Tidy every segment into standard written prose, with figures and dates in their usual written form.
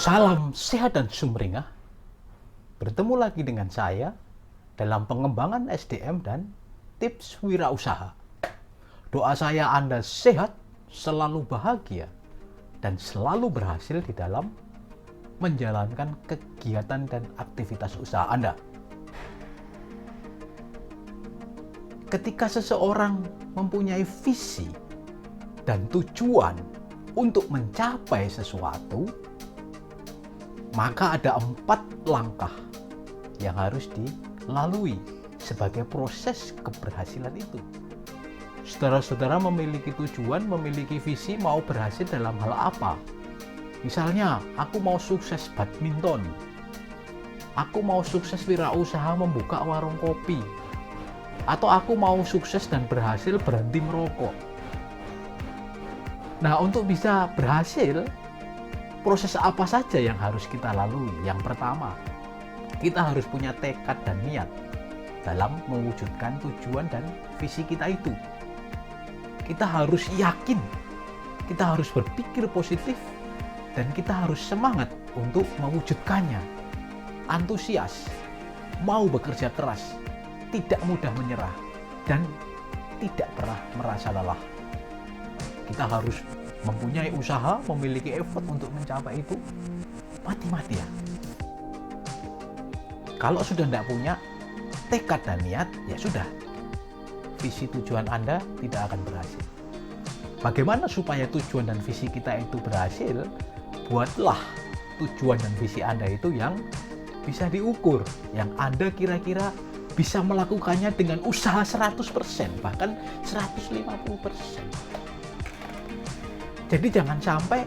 Salam sehat dan sumringah. Bertemu lagi dengan saya dalam pengembangan SDM dan tips wirausaha. Doa saya Anda sehat, selalu bahagia, dan selalu berhasil di dalam menjalankan kegiatan dan aktivitas usaha Anda. Ketika seseorang mempunyai visi dan tujuan untuk mencapai sesuatu, maka ada 4 langkah yang harus dilalui sebagai proses keberhasilan itu. Saudara-saudara memiliki tujuan, memiliki visi, mau berhasil dalam hal apa? Misalnya, aku mau sukses badminton, aku mau sukses wirausaha membuka warung kopi, atau aku mau sukses dan berhasil berhenti merokok. Nah, untuk bisa berhasil, proses apa saja yang harus kita lalui? Yang pertama, kita harus punya tekad dan niat dalam mewujudkan tujuan dan visi kita itu. Kita harus yakin, kita harus berpikir positif, dan kita harus semangat untuk mewujudkannya. Antusias, mau bekerja keras, tidak mudah menyerah, dan tidak pernah merasa lelah. Kita harus mempunyai usaha, memiliki effort untuk mencapai itu mati-matian. Kalau sudah tidak punya tekad dan niat, ya sudah, visi tujuan Anda tidak akan berhasil. Bagaimana supaya tujuan dan visi kita itu berhasil? Buatlah tujuan dan visi Anda itu yang bisa diukur, yang Anda kira-kira bisa melakukannya dengan usaha 100%, bahkan 150%. Jadi jangan sampai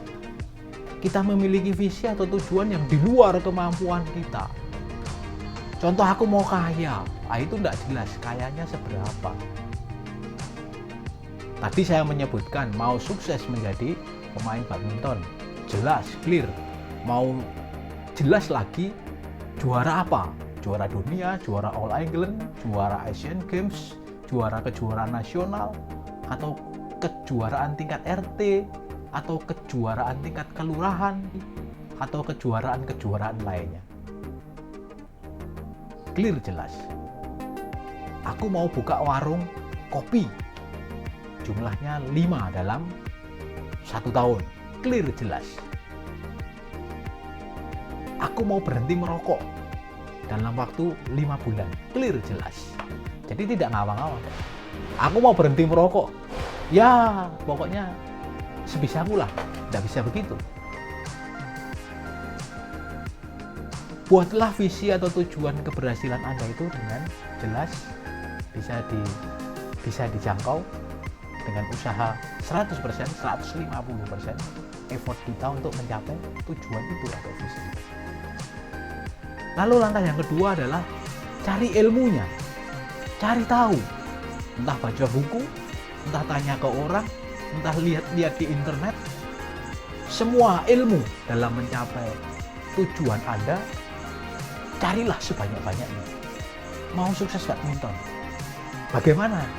kita memiliki visi atau tujuan yang di luar kemampuan kita. Contoh, aku mau kaya, itu tidak jelas kayanya seberapa. Tadi saya menyebutkan mau sukses menjadi pemain badminton, jelas, clear. Mau jelas lagi juara apa? Juara dunia, juara All England, juara Asian Games, juara kejuaraan nasional, atau kejuaraan tingkat RT, atau kejuaraan tingkat kelurahan, atau kejuaraan lainnya. Clear, jelas. Aku mau buka warung kopi, jumlahnya 5 dalam 1 tahun. Clear, jelas. Aku mau berhenti merokok dalam waktu 5 bulan. Clear, jelas. Jadi tidak ngawang-ngawang. Aku mau berhenti merokok, ya pokoknya sebisaku lah, tidak bisa begitu. Buatlah visi atau tujuan keberhasilan Anda itu dengan jelas, bisa dijangkau dengan usaha 100%, 150% effort kita untuk mencapai tujuan itu atau visi itu. Lalu langkah yang kedua adalah cari ilmunya, cari tahu, entah baca buku, entah tanya ke orang, entah lihat di internet. Semua ilmu dalam mencapai tujuan Anda, carilah sebanyak-banyaknya. Mau sukses badminton, bagaimana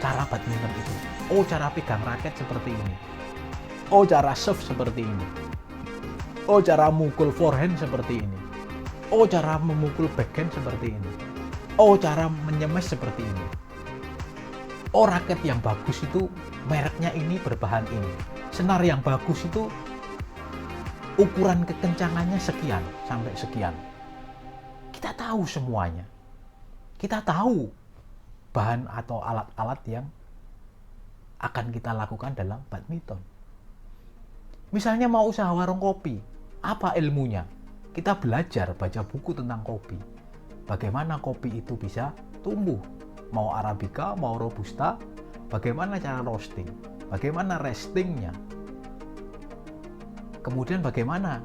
cara badminton itu? Oh, cara pegang raket seperti ini. Oh, cara serve seperti ini. Oh, cara mukul forehand seperti ini. Oh, cara memukul backhand seperti ini. Oh, cara menyemes seperti ini. Oh, raket yang bagus itu mereknya ini, berbahan ini. Senar yang bagus itu ukuran kekencangannya sekian sampai sekian. Kita tahu semuanya. Kita tahu bahan atau alat-alat yang akan kita lakukan dalam badminton. Misalnya mau usaha warung kopi, apa ilmunya? Kita belajar baca buku tentang kopi. Bagaimana kopi itu bisa tumbuh? Mau Arabica, mau Robusta, bagaimana cara roasting, bagaimana restingnya, kemudian bagaimana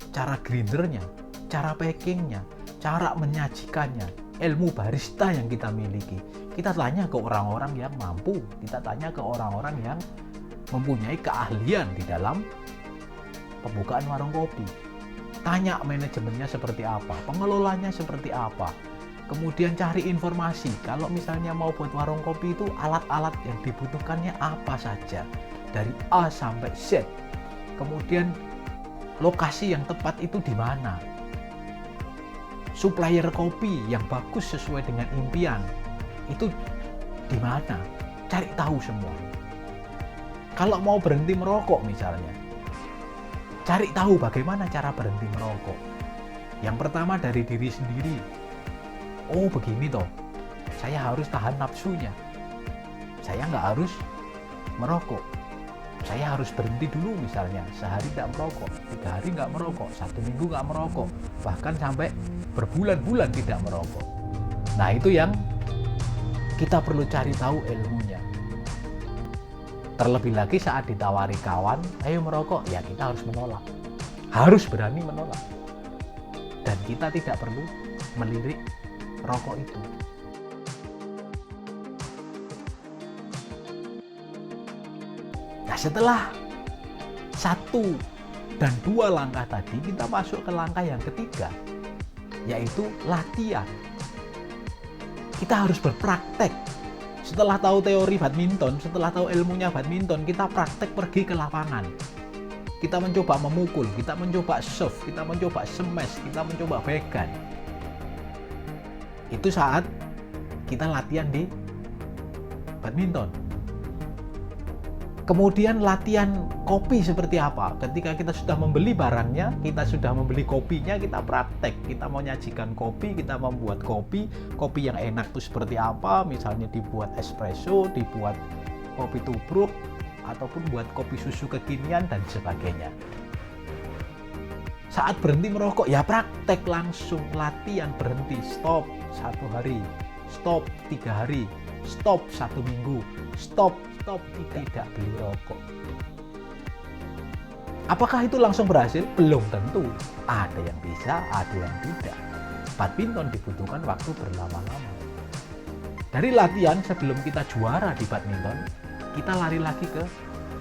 cara grindernya, cara packingnya, cara menyajikannya, ilmu barista yang kita miliki. Kita tanya ke orang-orang yang mampu, kita tanya ke orang-orang yang mempunyai keahlian di dalam pembukaan warung kopi. Tanya manajemennya seperti apa, pengelolanya seperti apa. Kemudian cari informasi, kalau misalnya mau buat warung kopi itu alat-alat yang dibutuhkannya apa saja, dari A sampai Z. Kemudian lokasi yang tepat itu di mana. Supplier kopi yang bagus sesuai dengan impian itu di mana. Cari tahu semua. Kalau mau berhenti merokok misalnya, cari tahu bagaimana cara berhenti merokok. Yang pertama dari diri sendiri. Oh begini toh, saya harus tahan nafsunya. Saya nggak harus merokok. Saya harus berhenti dulu misalnya, sehari tidak merokok, 3 hari nggak merokok, 1 minggu nggak merokok, bahkan sampai berbulan-bulan tidak merokok. Nah itu yang kita perlu cari tahu ilmunya. Terlebih lagi saat ditawari kawan, ayo merokok, ya kita harus menolak. Harus berani menolak. Dan kita tidak perlu melirik rokok itu. Nah setelah 1 dan 2 langkah tadi, kita masuk ke langkah yang ketiga, yaitu latihan. Kita harus berpraktek. Setelah tahu teori badminton, setelah tahu ilmunya badminton, kita praktek pergi ke lapangan. Kita mencoba memukul, kita mencoba serve, kita mencoba smash, kita mencoba backhand. Itu saat kita latihan di badminton. Kemudian latihan kopi seperti apa? Ketika kita sudah membeli barangnya, kita sudah membeli kopinya, kita praktek. Kita mau nyajikan kopi, kita membuat kopi yang enak itu seperti apa? Misalnya dibuat espresso, dibuat kopi tubruk, ataupun buat kopi susu kekinian dan sebagainya. Saat berhenti merokok, ya praktek langsung, latihan berhenti, stop 1 hari, stop 3 hari, stop 1 minggu, stop tidak beli rokok. Apakah itu langsung berhasil? Belum tentu. Ada yang bisa, ada yang tidak. Badminton dibutuhkan waktu berlama-lama. Dari latihan sebelum kita juara di badminton, kita lari lagi ke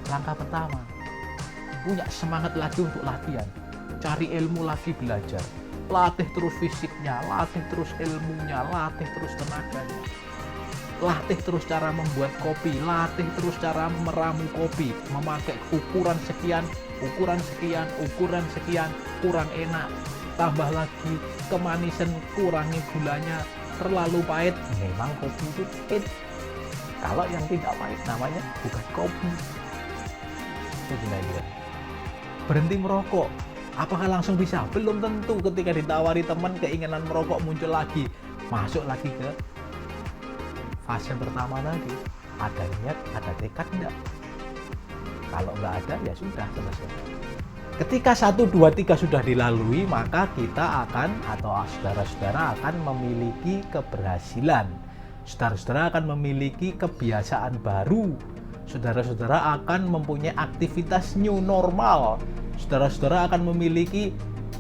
langkah pertama. Punya semangat lagi untuk latihan. Cari ilmu lagi, belajar. Latih terus fisiknya, latih terus ilmunya, latih terus tenaganya. Latih terus cara membuat kopi, latih terus cara meramu kopi, memakai ukuran sekian, kurang enak, tambah lagi kemanisan, kurangi gulanya, terlalu pahit, memang kopi itu pahit. Kalau yang tidak pahit namanya bukan kopi. Berhenti merokok, apakah langsung bisa? Belum tentu. Ketika ditawari teman, keinginan merokok muncul lagi, masuk lagi ke fase pertama tadi. Ada niat, ada tekad enggak? Kalau nggak ada, ya sudah selesai. Ketika 1, 2, 3 sudah dilalui, maka kita akan, atau saudara-saudara akan memiliki keberhasilan. Saudara-saudara akan memiliki kebiasaan baru. Saudara-saudara akan mempunyai aktivitas new normal. Saudara-saudara akan memiliki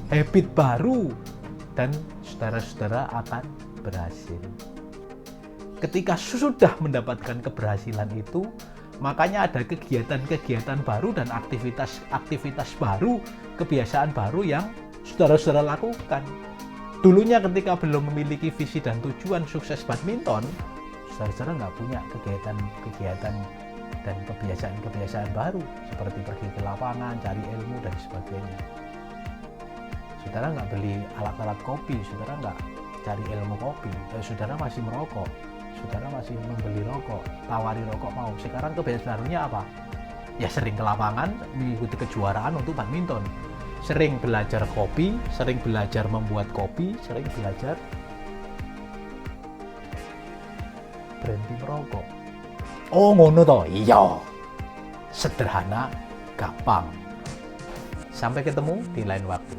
habit baru. Dan saudara-saudara akan berhasil. Ketika sudah mendapatkan keberhasilan itu, makanya ada kegiatan-kegiatan baru dan aktivitas baru, kebiasaan baru yang saudara-saudara lakukan. Dulunya ketika belum memiliki visi dan tujuan sukses badminton, saudara-saudara nggak punya kegiatan dan kebiasaan baru, seperti pergi ke lapangan, cari ilmu, dan sebagainya. Saudara nggak beli alat-alat kopi, saudara nggak cari ilmu kopi, saudara masih merokok. Saudara masih membeli rokok, tawari rokok mau. Sekarang kebiasaan barunya apa? Ya sering ke lapangan, mengikuti kejuaraan untuk badminton. Sering belajar kopi, sering belajar membuat kopi, sering belajar berhenti merokok. Oh ngono toh? Iya. Sederhana, gampang. Sampai ketemu di lain waktu.